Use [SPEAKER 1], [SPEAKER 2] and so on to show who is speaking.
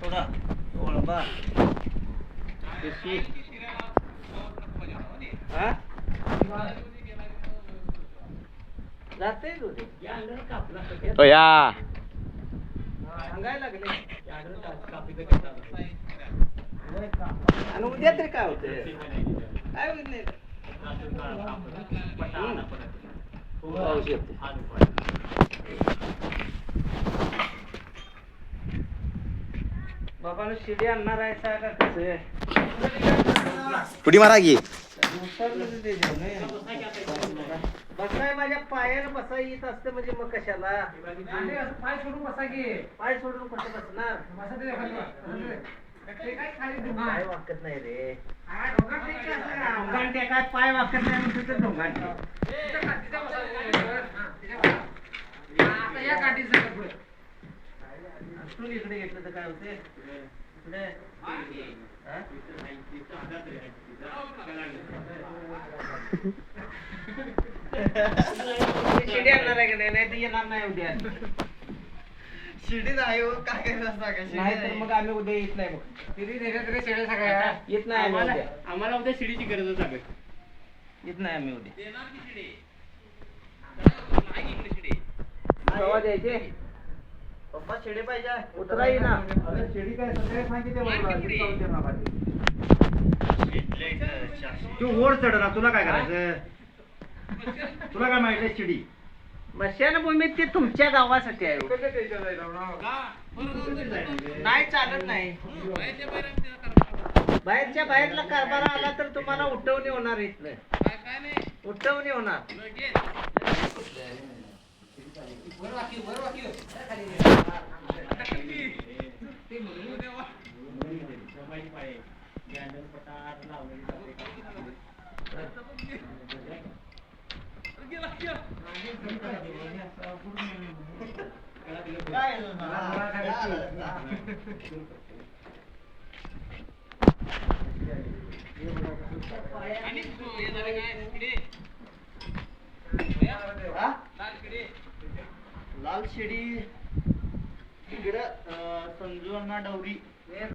[SPEAKER 1] थोडा वळबा पिशवी हा जाते
[SPEAKER 2] ओ या
[SPEAKER 1] सांगायला लागले आणि उद्या तरी काय होते काय होत नाही पाऊस येते बाबाला शिडी आणणार आहे का कसं
[SPEAKER 2] उडी मारा की
[SPEAKER 1] बसाय माझ्या पायाला बसा येत असते म्हणजे मग कशाला
[SPEAKER 3] पाय सोडून बसा की
[SPEAKER 1] पाय सोडून कसं बसणार पाय वाकत नाही रे ढोंगांटे काय पाय वाकत नाही म्हणून तुझं ढोंगांटे
[SPEAKER 3] या काठी
[SPEAKER 1] तू इकडे घेतलं तर काय होते इकडे शिडी आणणार आहे का नाही तर येणार नाही उद्या
[SPEAKER 3] शिडी नाही हो काय करायचं
[SPEAKER 1] नाही तर मग आम्ही उद्या येत नाही मग
[SPEAKER 3] शिडी देण्यात तरी शिड्या सगळ्या
[SPEAKER 1] येत नाही आम्ही उद्या
[SPEAKER 3] आम्हाला उद्या शिडीची गरजच आहे
[SPEAKER 1] येत नाही आम्ही उद्या केव्हा द्यायचे पप्पा शिडे पाहिजे उतरा येईना
[SPEAKER 3] शिडी काय सगळे
[SPEAKER 4] तू वर चढ ना तुला काय करायचं तुला काय माहिती शिडी
[SPEAKER 1] मशानभूमी ते तुमच्या गावासाठी आहे नाही चालत नाही बाहेरच्या बाहेरला कारभार आला तर तुम्हाला उठवणी होणार इथलं उठवणी होणार
[SPEAKER 4] लाल शिडी इकडं संजू अण्णा डवरी